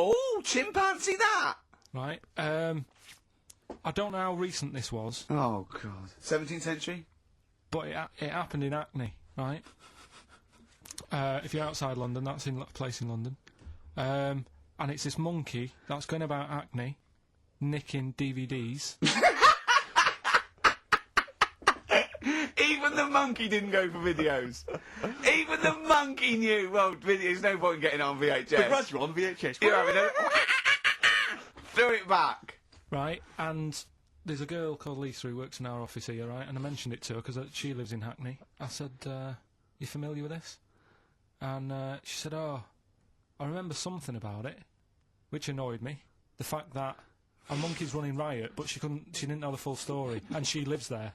Oh, chimpanzee that! Right. I don't know how recent this was, Oh, God. 17th century? but it happened in Hackney, right? If you're outside London, that's in a place in London. And it's this monkey that's going about Hackney, nicking DVDs. Even the monkey didn't go for videos. Even the monkey knew, well, there's no point in getting it on VHS. The gradual on VHS. You're having a... Threw it back. Right, and there's a girl called Lisa who works in our office here, right, and I mentioned it to her because she lives in Hackney. I said, you familiar with this? And she said, oh, I remember something about it, which annoyed me. The fact that a monkey's running riot, but she didn't know the full story, and she lives there.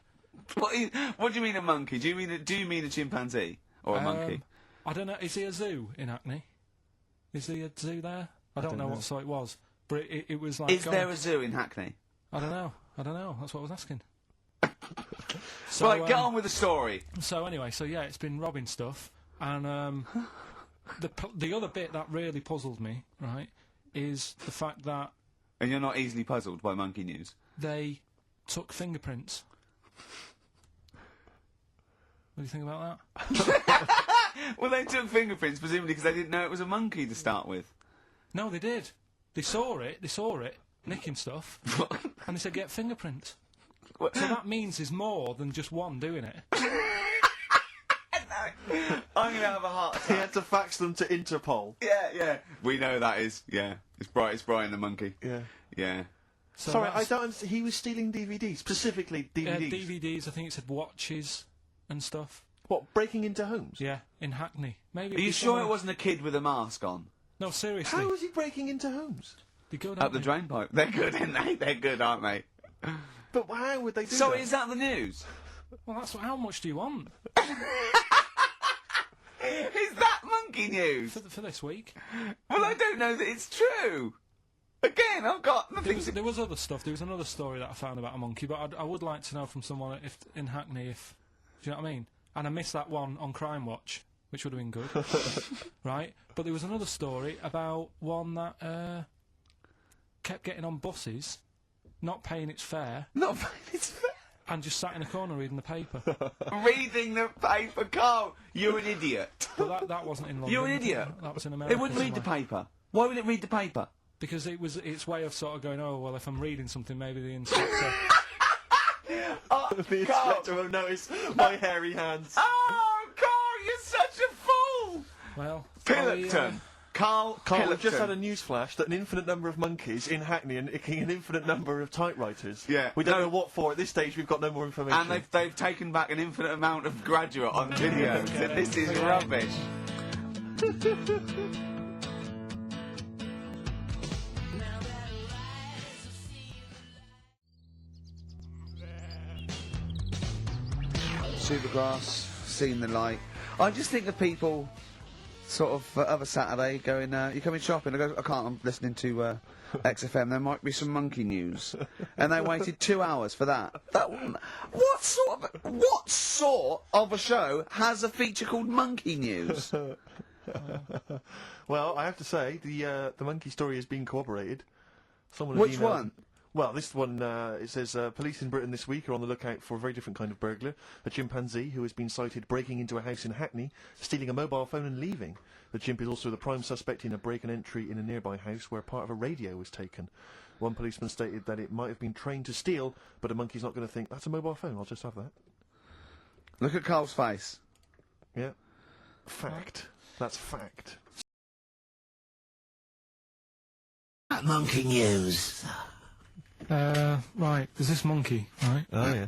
What do you mean a monkey? Do you mean a chimpanzee? Or a monkey? I don't know, is there a zoo in Hackney? Is there a zoo there? I don't know what sort it was. But it was like... Is there a zoo in Hackney? I don't know, that's what I was asking. Right, get on with the story. So anyway, yeah, it's been robbing stuff, and the other bit that really puzzled me, right, is the fact that... And you're not easily puzzled by monkey news? They took fingerprints. What do you think about that? Well, they took fingerprints, presumably because they didn't know it was a monkey to start with. No, they did. They saw it, nicking stuff, and they said, get fingerprints. So that means there's more than just one doing it. I'm going to have a heart attack. He had to fax them to Interpol. Yeah. We know that is, yeah. It's Brian the monkey. Yeah. Yeah. So sorry, I don't understand. He was stealing DVDs, specifically DVDs. DVDs, I think it said watches and stuff. What, breaking into homes? Yeah, in Hackney. Maybe. Are you sure it wasn't a kid with a mask on? No, seriously. How was he breaking into homes? They go Up the drain pipe. They're good, aren't they? They're good, aren't they? But how would they do that? So is that the news? Well, how much do you want? Is that monkey news? For this week? Well, I don't know that it's true. Again, I've got nothing There was other stuff. There was another story that I found about a monkey, but I would like to know from someone in Hackney do you know what I mean? And I missed that one on Crime Watch, which would have been good. Right? But there was another story about one that kept getting on buses, not paying its fare. Not paying its fare? And just sat in a corner reading the paper. Reading the paper, Carl! You're an idiot. But that wasn't in London. You're an idiot. That was in America. It wouldn't read the paper. Why would it read the paper? Because its way of sort of going, oh, well, if I'm reading something, maybe the inspector... The inspector will notice my hairy hands. Oh, Carl, you're such a fool! Well... Pillockton. Carl, we've just had a news flash that an infinite number of monkeys in Hackney are nicking an infinite number of typewriters. Yeah. We don't know what for. At this stage, we've got no more information. And they've taken back an infinite amount of graduate on video. This is rubbish. Supergrass, seen the light. I just think of people... sort of other Saturday going, you coming shopping? I go, I can't, I'm listening to XFM, there might be some monkey news. And they waited 2 hours for that. What sort of a show has a feature called Monkey News? Well, I have to say, the monkey story has been corroborated. Which one? Well, this one, it says, police in Britain this week are on the lookout for a very different kind of burglar, a chimpanzee who has been sighted breaking into a house in Hackney, stealing a mobile phone and leaving. The chimp is also the prime suspect in a break and entry in a nearby house where part of a radio was taken. One policeman stated that it might have been trained to steal, but a monkey's not going to think, that's a mobile phone, I'll just have that. Look at Carl's face. Yeah. Fact. That's fact. Monkey News. Right, there's this monkey, right? Oh, yeah.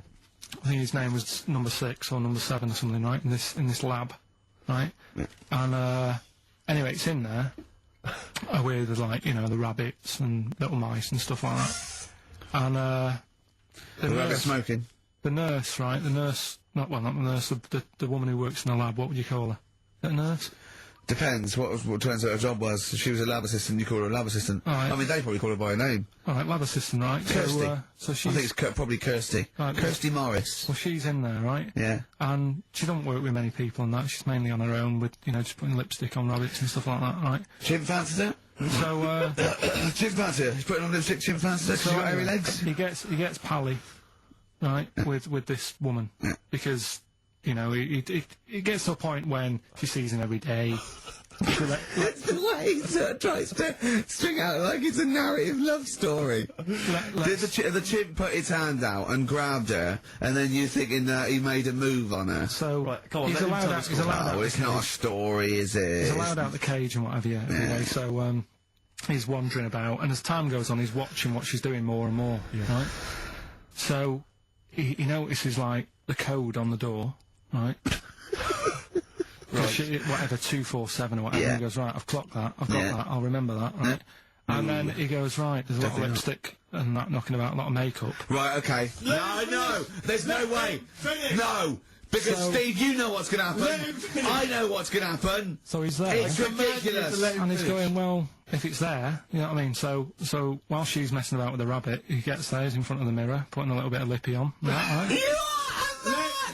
I think his name was number 6 or number 7 or something, right? In this lab, right? Yeah. And anyway, it's in there with the rabbits and little mice and stuff like that. And the rabbit smoking. The nurse, right? The nurse, not the nurse, the woman who works in the lab. What would you call her? Is that a nurse? Depends what turns out her job was. If she was a lab assistant, you call her a lab assistant. Right. I mean, they probably call her by her name. All right, lab assistant, right? Kirsty. So she's... I think it's probably Kirsty. Right, Kirsty Morris. Well, she's in there, right? Yeah. And she doesn't work with many people and that. She's mainly on her own with, just putting lipstick on rabbits and stuff like that, right? Chimp fancies it? So, Chimpanzee. He's putting on lipstick chimpanzee. She's got hairy legs. he gets pally, right, with this woman because you know he gets to a point when she sees him every day. It's the way he sort of tries to string out like it's a narrative love story. Did the chimp put his hand out and grabbed her, and then you thinking that he made a move on her? So Right, come on, he's let him allowed tell out. the He's allowed out. Oh, the it's not a cage. story, is it? He's allowed out the cage and what have you. Every day. So he's wandering about, and as time goes on, he's watching what she's doing more and more. Right. So he notices like the code on the door. Right. Whatever 247 or whatever. Yeah. He goes, right, I've clocked that. I've got that. I'll remember that. Right. And then he goes, right, there's a lot of lipstick and that knocking about, a lot of makeup. Right, okay. No, there's no way. No, because So- Steve, you know what's going to happen. I know what's going to happen. So he's there. It's ridiculous. And he's going, well, if it's there, you know what I mean? So while she's messing about with the rabbit, he gets there, he's in front of the mirror, putting a little bit of lippy on. Right?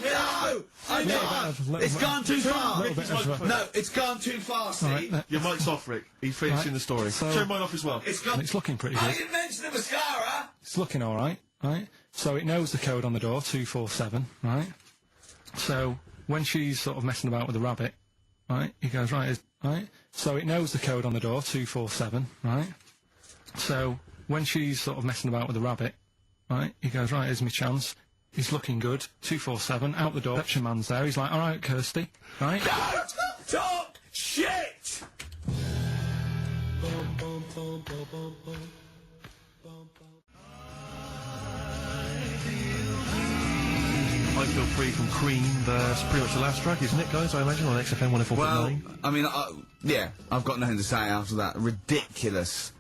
No, I know. It's gone too far. Little bit of No, it's gone too far, Steve. Right, Your mic's off, Rick. He's finishing Right, the story. so- Turn mine off as well. It's and gone. it's looking pretty I good. didn't mention the mascara. It's looking all right, right? So it knows the code on the door, 247, right? So when she's sort of messing about with the rabbit, right, he goes, right. So it knows the code on the door, 247, right? So when she's sort of messing about with the rabbit, right, he goes, right, here's my chance. He's looking good, 247, out the door, reception man's there, he's like, all right, Kirsty, right? Don't talk shit. I Feel Free from Cream. That's pretty much the last track, isn't it, guys? I imagine on XFM 104.9. Well, I mean, yeah, I've got nothing to say after that. Ridiculous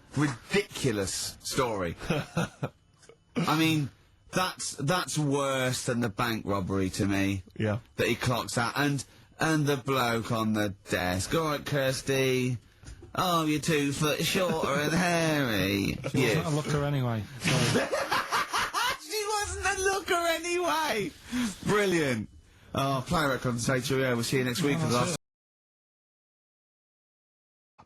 story. I mean, that's worse than the bank robbery to me. Yeah. That he clocks out, and the bloke on the desk. All right, Kirsty. Oh, you're 2 foot shorter and hairy. She's Yeah. not a looker anyway. So She wasn't a looker anyway. Brilliant. Oh, play a record and say cheerio. We'll see you next week for the last.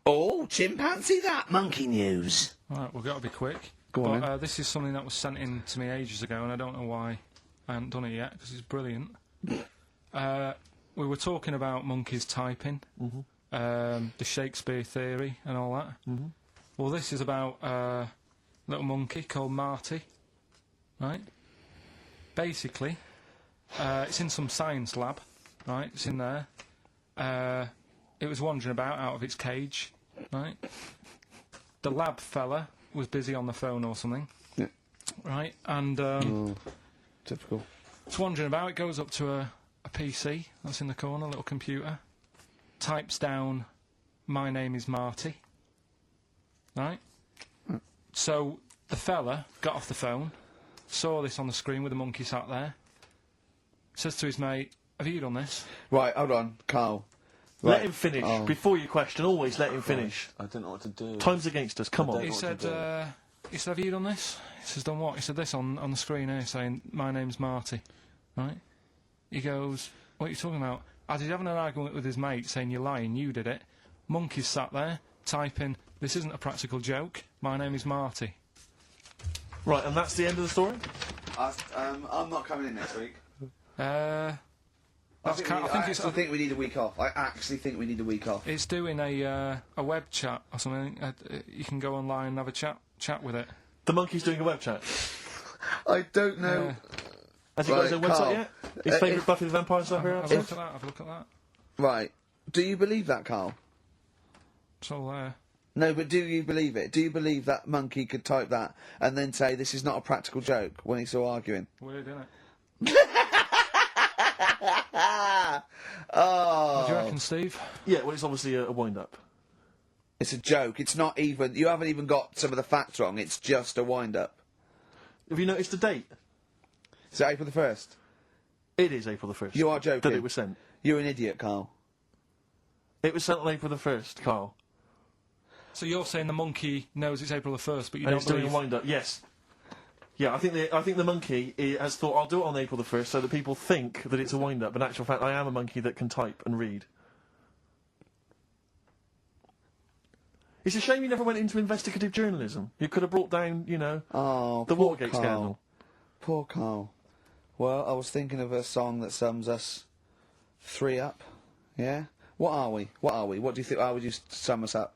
Oh, chimpanzee that monkey news. Alright, we've got to be quick. Go on, But this is something that was sent in to me ages ago, and I don't know why I haven't done it yet, because it's brilliant. We were talking about monkeys typing, the Shakespeare theory and all that. Well, this is about a little monkey called Marty, right? Basically, it's in some science lab, right? It's in there. It was wandering about out of its cage, right? The lab fella was busy on the phone or something, Yeah. right? And Typical. it's wandering about. It goes up to a PC that's in the corner, a little computer, types down, "My name is Marty," right? So the fella got off the phone, saw this on the screen with the monkey sat there, says to his mate, "Have you done this?" Right, hold on, Carl. Let Right. him finish. Oh. Before you question, always let him finish. I don't know what to do. Time's against us. Come on. He said, "Have you done this?" He says, "Done what?" He said, "This on the screen here, saying, 'My name's Marty,' right?" He goes, "What are you talking about?" As he's having an argument with his mate, saying, "You're lying, you did it," monkey's sat there, typing, "This isn't a practical joke, my name is Marty." Right, and that's the end of the story? I'm not coming in next week. I think we need a week off. I actually think we need a week off. It's doing a web chat or something. You can go online and have a chat with it. The monkey's doing a web chat. I don't know. Has he got his Right, own website Carl. yet? His favourite Buffy the Vampire Slayer Have a episode? look at that, have a look at that. Right. Do you believe that, Carl? It's all there. No, but do you believe it? Do you believe that monkey could type that and then say this is not a practical joke when he's still arguing? Weird, isn't it? Oh. What do you reckon, Steve? Yeah, well, it's obviously a wind-up. It's a joke. It's not even. You haven't even got some of the facts wrong. It's just a wind-up. Have you noticed the date? Is it April the 1st? It is April the 1st. You are joking. That it was sent. You're an idiot, Carl. It was sent on April the 1st, Carl. So you're saying the monkey knows it's April the 1st, but you And don't it's doing believe... a wind-up, yes. Yeah, I think the monkey has thought, I'll do it on April the 1st so that people think that it's a wind-up, but in actual fact, I am a monkey that can type and read. It's a shame you never went into investigative journalism. You could have brought down, you know, Oh, the poor Watergate Carl. scandal. Poor Carl. Well, I was thinking of a song that sums us three up. Yeah? What are we? What are we? What do you think? How would you sum us up?